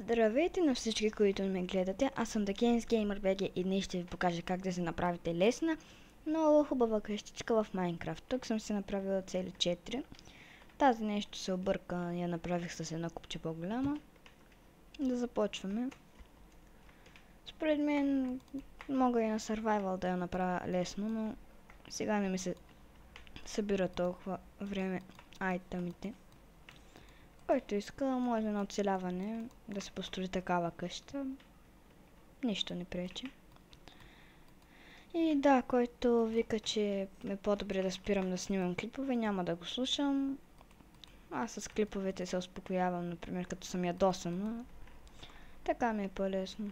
Здравейте на всички, които ме гледате. Аз съм The Gamer BG и днес ще ви покажа как да се направите лесна, много хубава къщичка в Майнкрафт. Тук съм си направила цели 4. Тази нещо се обърка, я направих с едно купче по-голяма. Да започваме. Според мен мога и на Survival да я направя лесно, но сега не ми се събира толкова време айтемите. Който иска, може на оцеляване да се построи такава къща. Нищо не пречи. И да, който вика, че е по-добре да спирам да снимам клипове, няма да го слушам. Аз с клиповете се успокоявам, например, като съм ядосана. Така ми е по-лесно.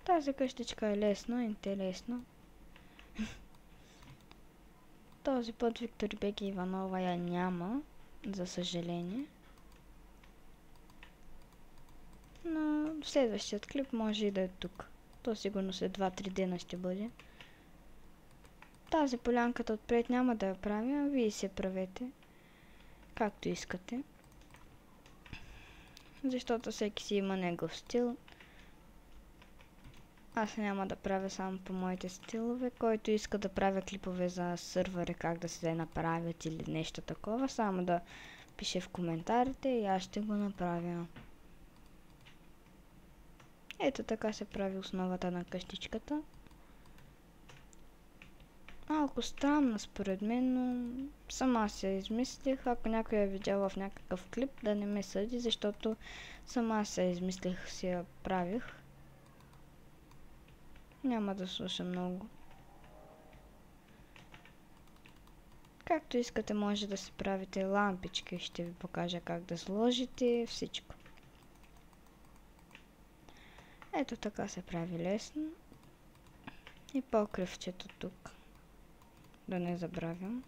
Тази къщичка е лесна, интересна. Този път Виктор Беги Иванова я няма, за съжаление. Но в следващият клип може и да е тук. То сигурно след 2-3 дена ще бъде. Тази полянката отпред няма да я правя, вие се правете както искате. Защото всеки си има негов стил. Аз няма да правя само по моите стилове. Който иска да правя клипове за сървъри, как да се направят или нещо такова, само да пише в коментарите и аз ще го направя. Ето така се прави основата на къщичката. Малко странна според мен, но сама се измислих. Ако някой е видял в някакъв клип, да не ме съди, защото сама се измислих, си я правих. Няма да слуша много. Както искате, може да си правите лампички. Ще ви покажа как да сложите всичко. Ето така се прави лесно. И покривчето тук. Да не забравям.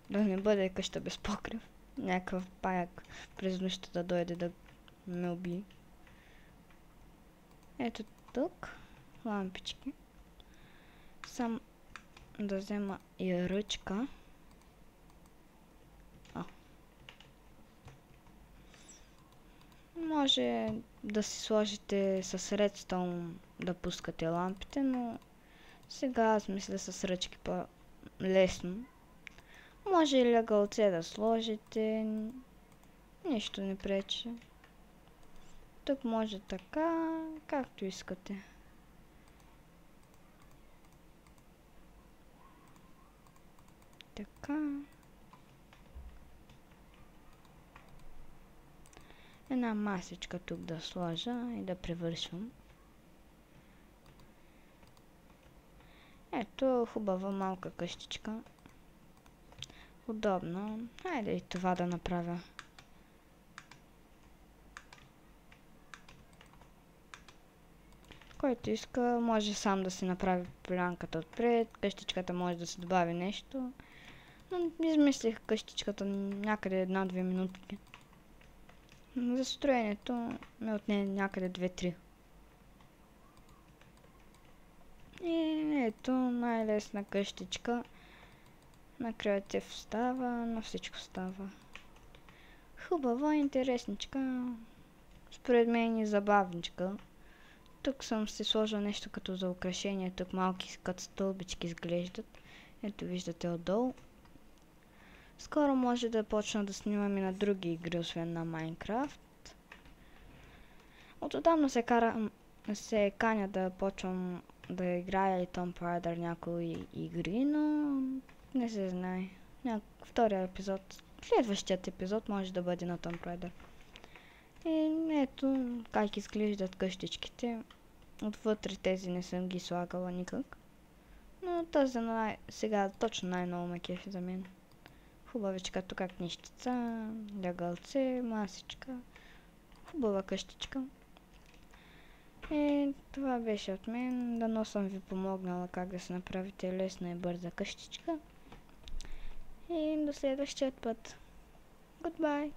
Да не бъде къща без покрив. Някакъв паяк през нощта да дойде да ме убие. Ето тук лампички. Сам да взема и ръчка. Може да си сложите с редстоун да пускате лампите, но сега аз мисля с ръчки по-лесно. Може и легълце да сложите. Нищо не пречи. Тук може така, както искате. Така. Една масичка тук да сложа и да превършвам. Ето хубава малка къщичка. Удобно. Хайде и това да направя. Който иска, може сам да си направи полянката отпред. Къщичката може да се добави нещо. Но измислих къщичката някъде 1-2 минутки. За строенето ме отне някъде 2-3. И ето най-лесна къщичка. На креатив става, на всичко става. Хубава, интересничка. Според мен и забавничка. Тук съм си сложил нещо като за украшение. Тук малки като стълбички изглеждат. Ето виждате отдолу. Скоро може да почна да снимам и на други игри, освен на Майнкрафт. Отдавна се каня да почвам да играя и Tomb Raider някои игри, но не се знае. Втория епизод, следващият епизод може да бъде на Tomb Raider. И ето как изглеждат къщичките. Отвътре тези не съм ги слагала никак. Но тази сега точно най-ново ме кефи за мен. Хубавичка тук как нищица, лягълце, масичка. Хубава къщичка. И това беше от мен. Дано съм ви помогнала как да се направите лесна и бърза къщичка. И до следващия път. Goodbye!